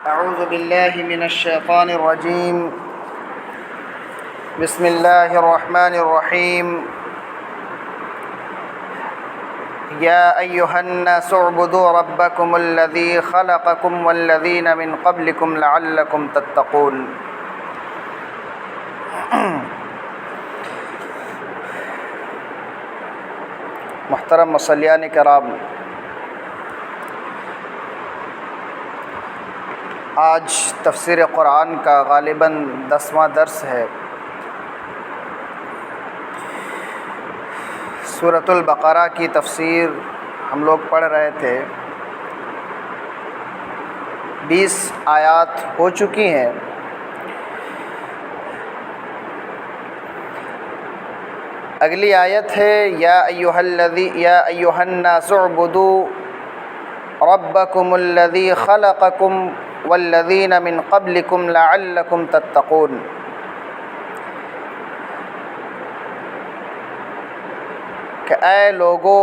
أعوذ بالله من الشيطان الرجيم. بسم الله الرحمن الرحيم. يا أيها الناس اعبدوا ربكم الذي خلقكم والذين من قبلكم لعلكم تتقون. محترم مصلیان کرام، آج تفسیر قرآن کا غالباً 10واں درس ہے۔ سورۃ البقرہ کی تفسیر ہم لوگ پڑھ رہے تھے، 20 آیات ہو چکی ہیں۔ اگلی آیت ہے یا ایھا الناس اعبدوا ربکم الذی خلقکم والذین من قبلکم لعلکم تتقون۔ کہ اے لوگو،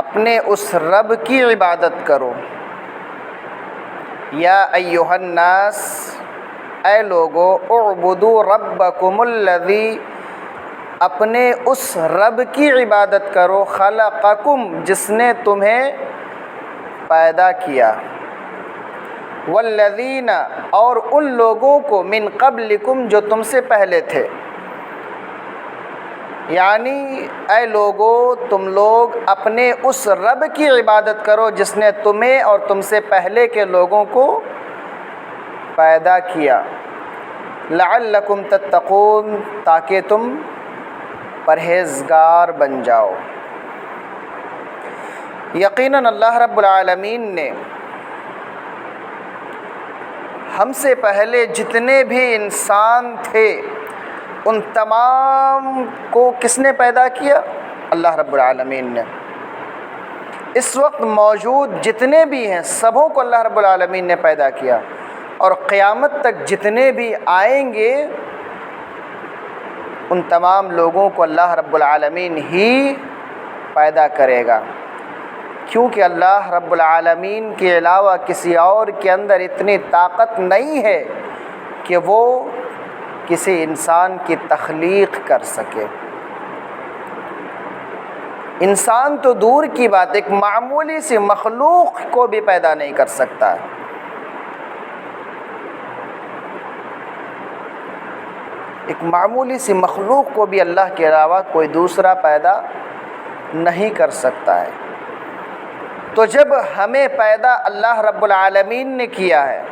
اپنے اس رب کی عبادت کرو۔ یا ایھا الناس، اے لوگو، اعبدوا ربکم الذی، اپنے اس رب کی عبادت کرو، خلقکم، جس نے تمہیں پیدا کیا، والذین، اور ان لوگوں کو، من قبلکم، جو تم سے پہلے تھے۔ یعنی اے لوگو، تم لوگ اپنے اس رب کی عبادت کرو جس نے تمہیں اور تم سے پہلے کے لوگوں کو پیدا کیا، لعلکم تتقون، تاکہ تم پرہیزگار بن جاؤ۔ یقیناً اللہ رب العالمین نے ہم سے پہلے جتنے بھی انسان تھے ان تمام کو کس نے پیدا کیا؟ اللہ رب العالمین نے۔ اس وقت موجود جتنے بھی ہیں سبوں کو اللہ رب العالمین نے پیدا کیا، اور قیامت تک جتنے بھی آئیں گے ان تمام لوگوں کو اللہ رب العالمین ہی پیدا کرے گا، کیونکہ اللہ رب العالمین کے علاوہ کسی اور کے اندر اتنی طاقت نہیں ہے کہ وہ کسی انسان کی تخلیق کر سکے۔ انسان تو دور کی بات، ایک معمولی سی مخلوق کو بھی پیدا نہیں کر سکتا ہے۔ ایک معمولی سی مخلوق کو بھی اللہ کے علاوہ کوئی دوسرا پیدا نہیں کر سکتا ہے۔ تو جب ہمیں پیدا اللہ رب العالمین نے کیا ہے،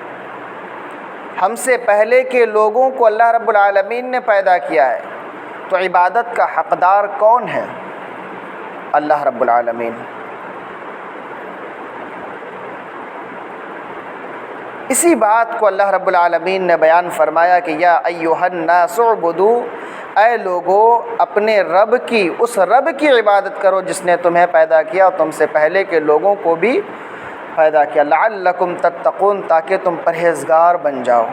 ہم سے پہلے کے لوگوں کو اللہ رب العالمین نے پیدا کیا ہے، تو عبادت کا حقدار کون ہے؟ اللہ رب العالمین۔ اسی بات کو اللہ رب العالمین نے بیان فرمایا کہ یا ایھا الناس اعبدوا، اے لوگو، اپنے رب کی، اس رب کی عبادت کرو جس نے تمہیں پیدا کیا اور تم سے پہلے کے لوگوں کو بھی پیدا کیا، لعلکم تتقون، تاکہ تم پرہیزگار بن جاؤ۔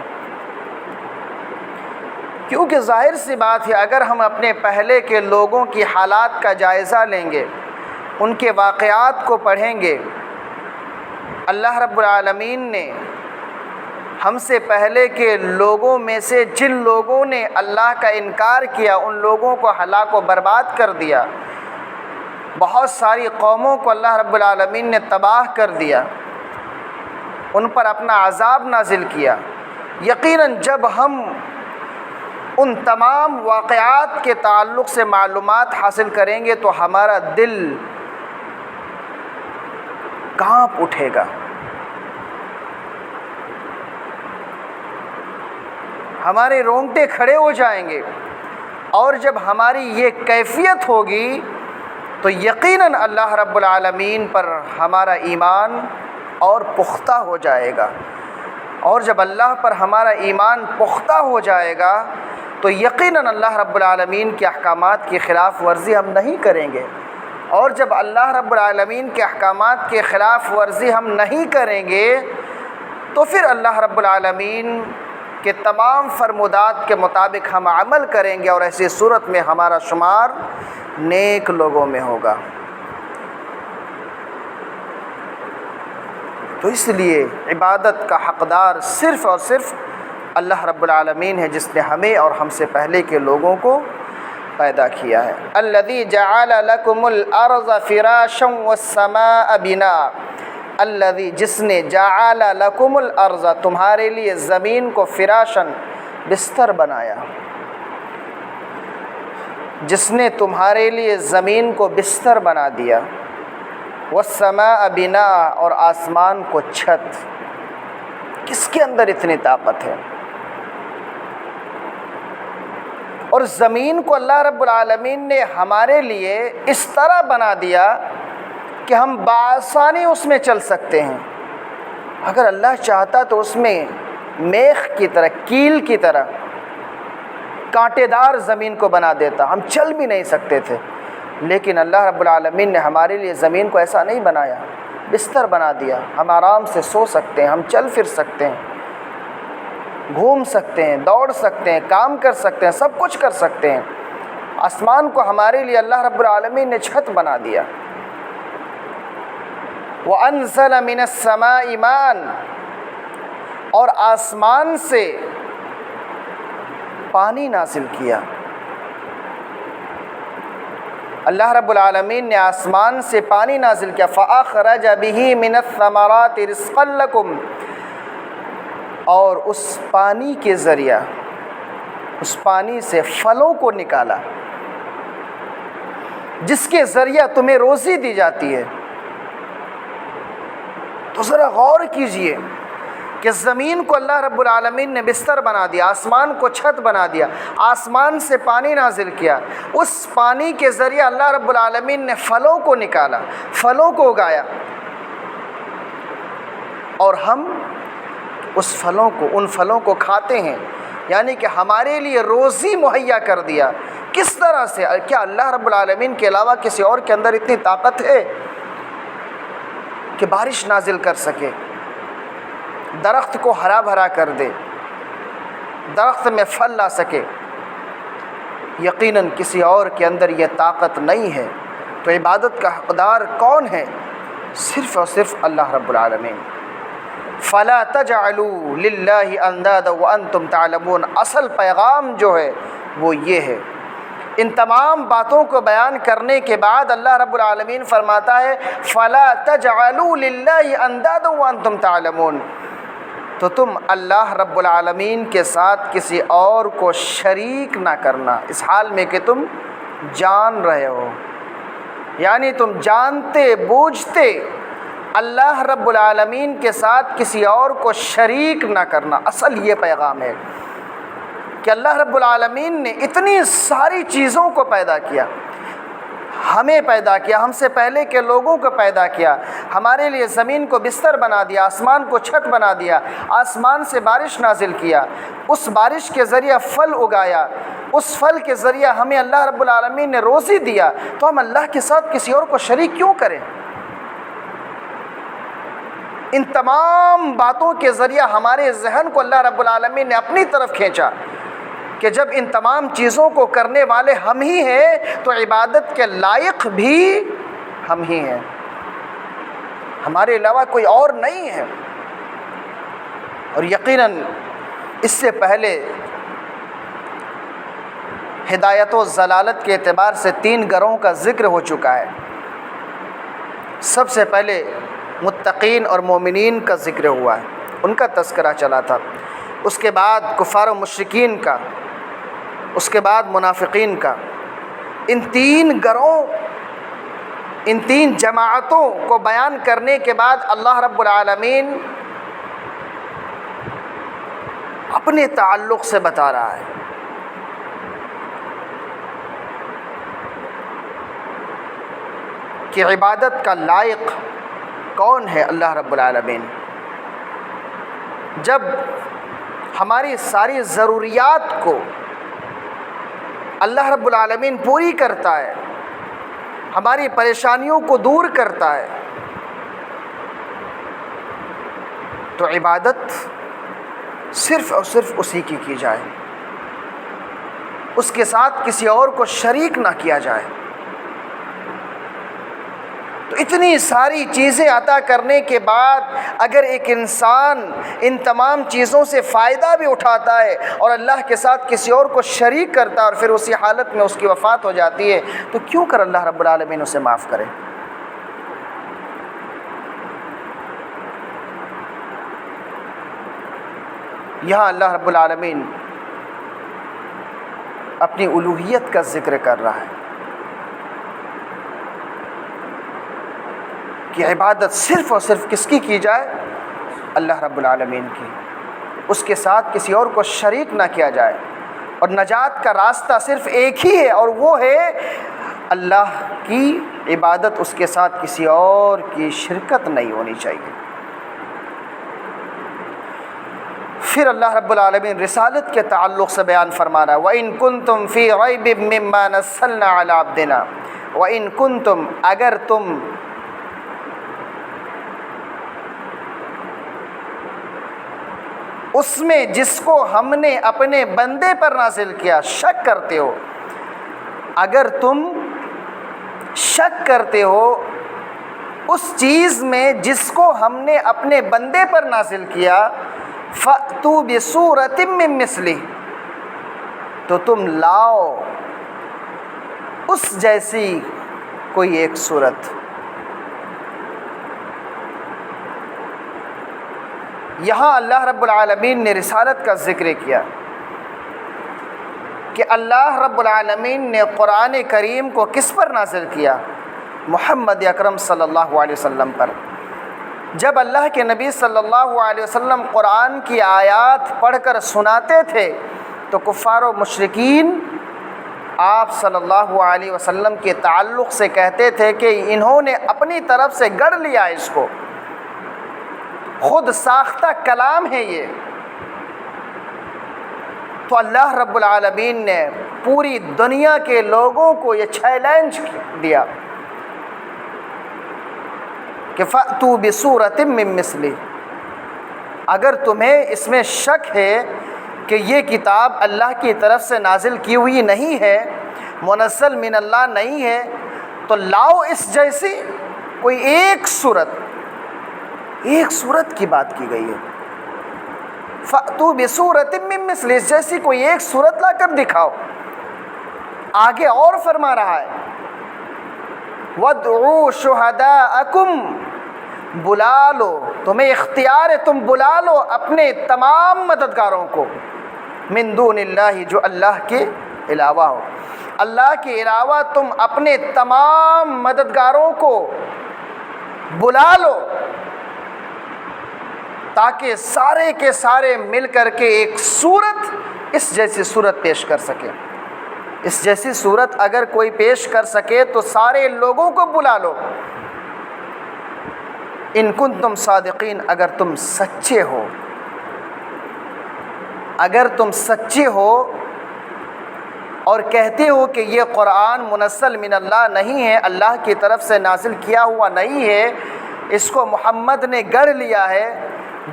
کیونکہ ظاہر سی بات ہے، اگر ہم اپنے پہلے کے لوگوں کی حالات کا جائزہ لیں گے، ان کے واقعات کو پڑھیں گے، اللہ رب العالمین نے ہم سے پہلے کے لوگوں میں سے جن لوگوں نے اللہ کا انکار کیا ان لوگوں کو ہلاک و برباد کر دیا، بہت ساری قوموں کو اللہ رب العالمین نے تباہ کر دیا، ان پر اپنا عذاب نازل کیا۔ یقیناً جب ہم ان تمام واقعات کے تعلق سے معلومات حاصل کریں گے تو ہمارا دل کانپ اٹھے گا، ہمارے رونگٹے کھڑے ہو جائیں گے، اور جب ہماری یہ کیفیت ہوگی تو یقیناً اللہ رب العالمین پر ہمارا ایمان اور پختہ ہو جائے گا، اور جب اللہ پر ہمارا ایمان پختہ ہو جائے گا تو یقیناً اللہ رب العالمین کے احکامات کی خلاف ورزی ہم نہیں کریں گے، اور جب اللہ رب العالمین کے احکامات کے خلاف ورزی ہم نہیں کریں گے تو پھر اللہ رب العالمین کہ تمام فرمودات کے مطابق ہم عمل کریں گے، اور ایسی صورت میں ہمارا شمار نیک لوگوں میں ہوگا۔ تو اس لیے عبادت کا حقدار صرف اور صرف اللہ رب العالمین ہے، جس نے ہمیں اور ہم سے پہلے کے لوگوں کو پیدا کیا ہے۔ الذی جعل لکم الارض فراشا والسماء بناء، الذی جس نے جعل لکم الارض تمہارے لیے زمین کو فراشن بستر بنایا، جس نے تمہارے لیے زمین کو بستر بنا دیا، والسماء بناء اور آسمان کو چھت۔ کس کے اندر اتنی طاقت ہے؟ اور زمین کو اللہ رب العالمین نے ہمارے لیے اس طرح بنا دیا کہ ہم بآسانی اس میں چل سکتے ہیں۔ اگر اللہ چاہتا تو اس میں میخ کی طرح، کیل کی طرح کانٹے دار زمین کو بنا دیتا، ہم چل بھی نہیں سکتے تھے۔ لیکن اللہ رب العالمین نے ہمارے لیے زمین کو ایسا نہیں بنایا، بستر بنا دیا، ہم آرام سے سو سکتے ہیں، ہم چل پھر سکتے ہیں، گھوم سکتے ہیں، دوڑ سکتے ہیں، کام کر سکتے ہیں، سب کچھ کر سکتے ہیں۔ آسمان کو ہمارے لیے اللہ رب العالمین نے چھت بنا دیا۔ وَأَنزَلَ مِنَ السَّمَاءِ مَاءً، اور آسمان سے پانی نازل کیا۔ اللہ رب العالمین نے آسمان سے پانی نازل کیا۔ فَأَخْرَجَ بِهِ مِنَ الثَّمَرَاتِ رِزْقًا لَكُمْ، اور اس پانی کے ذریعہ، اس پانی سے پھلوں کو نکالا جس کے ذریعہ تمہیں روزی دی جاتی ہے۔ تو ذرا غور کیجئے کہ زمین کو اللہ رب العالمین نے بستر بنا دیا، آسمان کو چھت بنا دیا، آسمان سے پانی نازل کیا، اس پانی کے ذریعہ اللہ رب العالمین نے پھلوں کو نکالا، پھلوں کو اگایا، اور ہم اس پھلوں کو، ان پھلوں کو کھاتے ہیں، یعنی کہ ہمارے لیے روزی مہیا کر دیا۔ کس طرح سے؟ کیا اللہ رب العالمین کے علاوہ کسی اور کے اندر اتنی طاقت ہے کہ بارش نازل کر سکے، درخت کو ہرا بھرا کر دے، درخت میں پھل لا سکے؟ یقیناً کسی اور کے اندر یہ طاقت نہیں ہے۔ تو عبادت کا حقدار کون ہے؟ صرف اور صرف اللہ رب العالمین۔ فَلَا تَجْعَلُوا لِلَّهِ أَنْدَادًا وَأَنْتُمْ تَعْلَمُونَ، اصل پیغام جو ہے وہ یہ ہے۔ ان تمام باتوں کو بیان کرنے کے بعد اللہ رب العالمین فرماتا ہے فَلَا تَجْعَلُوا لِلَّهِ أَنْدَادًا وَأَنْتُمْ تَعْلَمُونَ، تو تم اللہ رب العالمین کے ساتھ کسی اور کو شریک نہ کرنا، اس حال میں کہ تم جان رہے ہو، یعنی تم جانتے بوجھتے اللہ رب العالمین کے ساتھ کسی اور کو شریک نہ کرنا۔ اصل یہ پیغام ہے کہ اللہ رب العالمین نے اتنی ساری چیزوں کو پیدا کیا، ہمیں پیدا کیا، ہم سے پہلے کے لوگوں کو پیدا کیا، ہمارے لیے زمین کو بستر بنا دیا، آسمان کو چھت بنا دیا، آسمان سے بارش نازل کیا، اس بارش کے ذریعہ پھل اگایا، اس پھل کے ذریعہ ہمیں اللہ رب العالمین نے روزی دیا، تو ہم اللہ کے ساتھ کسی اور کو شریک کیوں کریں؟ ان تمام باتوں کے ذریعہ ہمارے ذہن کو اللہ رب العالمین نے اپنی طرف کھینچا کہ جب ان تمام چیزوں کو کرنے والے ہم ہی ہیں تو عبادت کے لائق بھی ہم ہی ہیں، ہمارے علاوہ کوئی اور نہیں ہے۔ اور یقیناً اس سے پہلے ہدایت و ضلالت کے اعتبار سے 3 گروہوں کا ذکر ہو چکا ہے۔ سب سے پہلے متقین اور مومنین کا ذکر ہوا ہے، ان کا تذکرہ چلا تھا، اس کے بعد کفار و مشرکین کا، اس کے بعد منافقین کا۔ ان 3 گروہوں، ان 3 جماعتوں کو بیان کرنے کے بعد اللہ رب العالمین اپنے تعلق سے بتا رہا ہے کہ عبادت کا لائق کون ہے؟ اللہ رب العالمین۔ جب ہماری ساری ضروریات کو اللہ رب العالمین پوری کرتا ہے، ہماری پریشانیوں کو دور کرتا ہے، تو عبادت صرف اور صرف اسی کی جائے، اس کے ساتھ کسی اور کو شریک نہ کیا جائے۔ تو اتنی ساری چیزیں عطا کرنے کے بعد اگر ایک انسان ان تمام چیزوں سے فائدہ بھی اٹھاتا ہے اور اللہ کے ساتھ کسی اور کو شریک کرتا ہے اور پھر اسی حالت میں اس کی وفات ہو جاتی ہے، تو کیوں کر اللہ رب العالمین اسے معاف کرے؟ یہاں اللہ رب العالمین اپنی الوہیت کا ذکر کر رہا ہے کہ عبادت صرف اور صرف کس کی جائے؟ اللہ رب العالمین کی، اس کے ساتھ کسی اور کو شریک نہ کیا جائے، اور نجات کا راستہ صرف ایک ہی ہے اور وہ ہے اللہ کی عبادت، اس کے ساتھ کسی اور کی شرکت نہیں ہونی چاہیے۔ پھر اللہ رب العالمین رسالت کے تعلق سے بیان فرما رہا ہے وَإِن كُنتُمْ فِي رَيْبٍ مِّمَّا نَزَّلْنَا عَلَىٰ عَبْدِنَا وَإِن كُنتُمْ، اگر تم اس میں جس کو ہم نے اپنے بندے پر نازل کیا شک کرتے ہو، اگر تم شک کرتے ہو اس چیز میں جس کو ہم نے اپنے بندے پر نازل کیا، فَأْتُوا بِسُورَةٍ مِّن مِّثْلِهِ، تو تم لاؤ اس جیسی کوئی ایک صورت۔ یہاں اللہ رب العالمین نے رسالت کا ذکر کیا کہ اللہ رب العالمین نے قرآن کریم کو کس پر نازل کیا؟ محمد اکرم صلی اللہ علیہ وسلم پر۔ جب اللہ کے نبی صلی اللہ علیہ وسلم قرآن کی آیات پڑھ کر سناتے تھے تو کفار و مشرکین آپ صلی اللہ علیہ وسلم کے تعلق سے کہتے تھے کہ انہوں نے اپنی طرف سے گڑھ لیا اس کو، خود ساختہ کلام ہے یہ۔ تو اللہ رب العالمین نے پوری دنیا کے لوگوں کو یہ چیلنج دیا کہ فَأْتُوا بِسُورَةٍ مِّن مِّثْلِهِ، اگر تمہیں اس میں شک ہے کہ یہ کتاب اللہ کی طرف سے نازل کی ہوئی نہیں ہے، منزل من اللہ نہیں ہے، تو لاؤ اس جیسی کوئی ایک صورت کی بات کی گئی ہے۔ فَأْتُوا بِسُورَةٍ مِّن مِّثْلِهِ، اس جیسی کوئی ایک صورت لا کر دکھاؤ۔ آگے اور فرما رہا ہے وَادْعُوا شُهَدَاءَكُمْ، بلا لو، تمہیں اختیار ہے تم بلا لو اپنے تمام مددگاروں کو، من دون اللہ، جو اللہ کے علاوہ ہو، اللہ کے علاوہ تم اپنے تمام مددگاروں کو بلا لو تاکہ سارے کے سارے مل کر کے ایک صورت اس جیسی صورت پیش کر سکے۔ اس جیسی صورت اگر کوئی پیش کر سکے تو سارے لوگوں کو بلا لو۔ ان کنتم صادقین، اگر تم سچے ہو، اگر تم سچے ہو اور کہتے ہو کہ یہ قرآن منزل من اللہ نہیں ہے، اللہ کی طرف سے نازل کیا ہوا نہیں ہے، اس کو محمد نے گڑھ لیا ہے،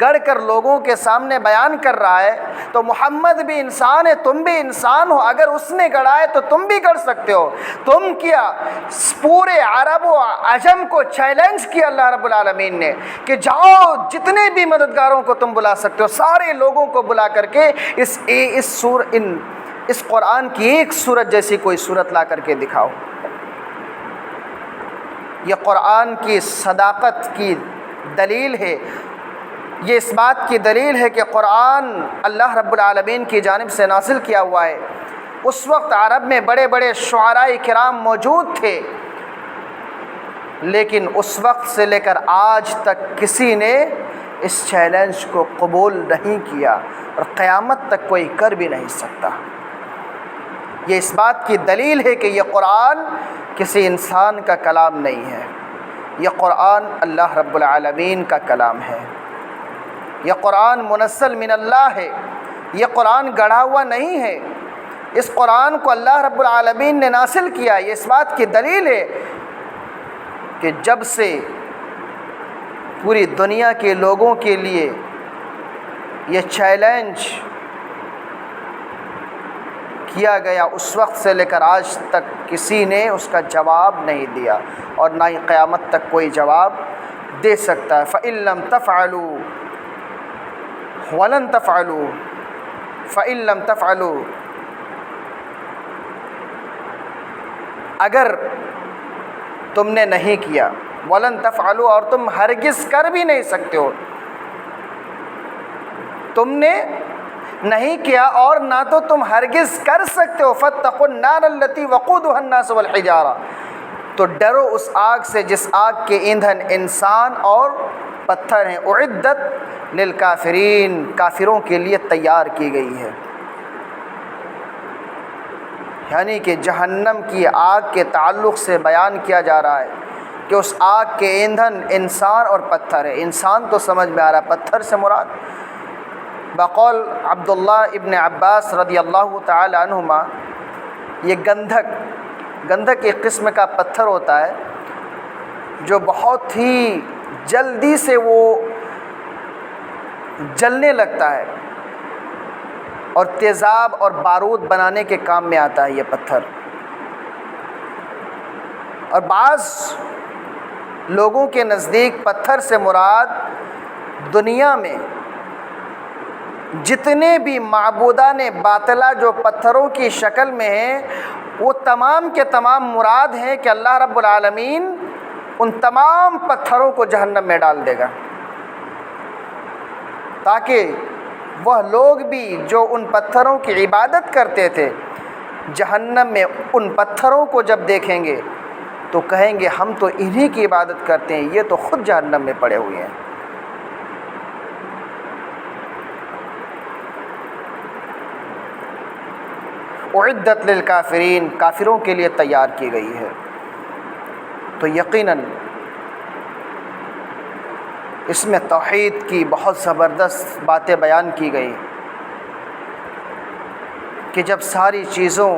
گڑھ کر لوگوں کے سامنے بیان کر رہا ہے، تو محمد بھی انسان ہے، تم بھی انسان ہو، اگر اس نے گڑھا ہے تو تم بھی گڑھ سکتے ہو۔ تم کیا پورے عرب و عجم کو چیلنج کیا اللہ رب العالمین نے کہ جاؤ جتنے بھی مددگاروں کو تم بلا سکتے ہو، سارے لوگوں کو بلا کر کے اس قرآن کی ایک صورت جیسی کوئی صورت لا کر کے دکھاؤ۔ یہ قرآن کی صداقت کی دلیل ہے، یہ اس بات کی دلیل ہے کہ قرآن اللہ رب العالمین کی جانب سے نازل کیا ہوا ہے۔ اس وقت عرب میں بڑے بڑے شعراء کرام موجود تھے، لیکن اس وقت سے لے کر آج تک کسی نے اس چیلنج کو قبول نہیں کیا اور قیامت تک کوئی کر بھی نہیں سکتا۔ یہ اس بات کی دلیل ہے کہ یہ قرآن کسی انسان کا کلام نہیں ہے، یہ قرآن اللہ رب العالمین کا کلام ہے، یہ قرآن منزل من اللہ ہے، یہ قرآن گڑھا ہوا نہیں ہے، اس قرآن کو اللہ رب العالمین نے نازل کیا۔ یہ اس بات کی دلیل ہے کہ جب سے پوری دنیا کے لوگوں کے لیے یہ چیلنج کیا گیا اس وقت سے لے کر آج تک کسی نے اس کا جواب نہیں دیا، اور نہ ہی قیامت تک کوئی جواب دے سکتا ہے۔ فَإِن لَّمْ تَفْعَلُوا وَلَن تَفْعَلُوا فَإِن لَّمْ تَفْعَلُوا، اگر تم نے نہیں کیا، وَلَن تَفْعَلُوا، اور تم ہرگز کر بھی نہیں سکتے ہو، تم نے نہیں کیا اور نہ تو تم ہرگز کر سکتے ہو، فَاتَّقُوا النَّارَ الَّتِي وَقُودُهَا النَّاسُ وَالْحِجَارَةُ، تو ڈرو اس آگ سے جس آگ کے ایندھن انسان اور پتھر ہیں، اعدت للکافرین، کافروں کے لیے تیار کی گئی ہے۔ یعنی کہ جہنم کی آگ کے تعلق سے بیان کیا جا رہا ہے کہ اس آگ کے ایندھن انسان اور پتھر ہے۔ انسان تو سمجھ میں آ رہا ہے، پتھر سے مراد بقول عبداللہ ابن عباس رضی اللہ تعالی عنہما، یہ گندھک ایک قسم کا پتھر ہوتا ہے جو بہت ہی جلدی سے وہ جلنے لگتا ہے اور تیزاب اور بارود بنانے کے کام میں آتا ہے یہ پتھر۔ اور بعض لوگوں کے نزدیک پتھر سے مراد دنیا میں جتنے بھی معبودان باطلہ جو پتھروں کی شکل میں ہیں، وہ تمام کے تمام مراد ہیں کہ اللہ رب العالمین ان تمام پتھروں کو جہنم میں ڈال دے گا، تاکہ وہ لوگ بھی جو ان پتھروں کی عبادت کرتے تھے جہنم میں ان پتھروں کو جب دیکھیں گے تو کہیں گے ہم تو انہی کی عبادت کرتے ہیں، یہ تو خود جہنم میں پڑے ہوئے ہیں۔ اعدت للکافرین، کافروں کے لیے تیار کی گئی ہے۔ تو یقیناً اس میں توحید کی بہت زبردست باتیں بیان کی گئی کہ جب ساری چیزوں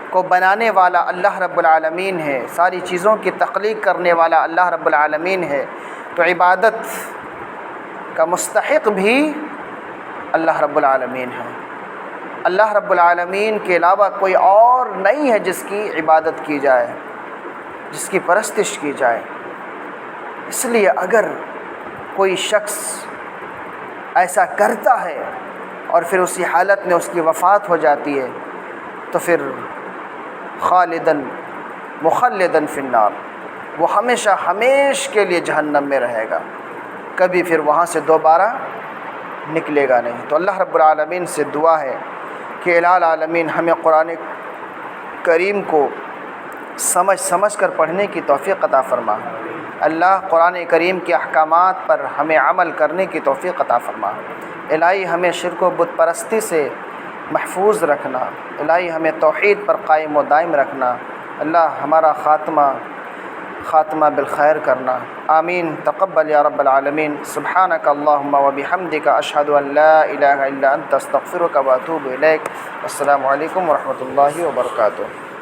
کو بنانے والا اللہ رب العالمین ہے، ساری چیزوں کی تخلیق کرنے والا اللہ رب العالمین ہے، تو عبادت کا مستحق بھی اللہ رب العالمین ہے۔ اللہ رب العالمین کے علاوہ کوئی اور نہیں ہے جس کی عبادت کی جائے، جس کی پرستش کی جائے۔ اس لیے اگر کوئی شخص ایسا کرتا ہے اور پھر اسی حالت میں اس کی وفات ہو جاتی ہے تو پھر خالداً مخلداً فی النار، وہ ہمیشہ کے لیے جہنم میں رہے گا، کبھی پھر وہاں سے دوبارہ نکلے گا نہیں۔ تو اللہ رب العالمین سے دعا ہے کہ الہ العالمین ہمیں قرآن کریم کو سمجھ کر پڑھنے کی توفیق عطا فرما۔ اللہ قرآن کریم کے احکامات پر ہمیں عمل کرنے کی توفیق عطا فرما۔ الہی ہمیں شرک و بت پرستی سے محفوظ رکھنا، الہی ہمیں توحید پر قائم و دائم رکھنا، اللہ ہمارا خاتمہ بالخیر کرنا۔ آمین۔ تقبل یا رب العالمین۔ سبحانک اللہم و بحمدک، اشہد ان لا الہ الا انت، استغفرک و اتوب الیک۔ السلام علیکم ورحمۃ اللہ وبرکاتہ۔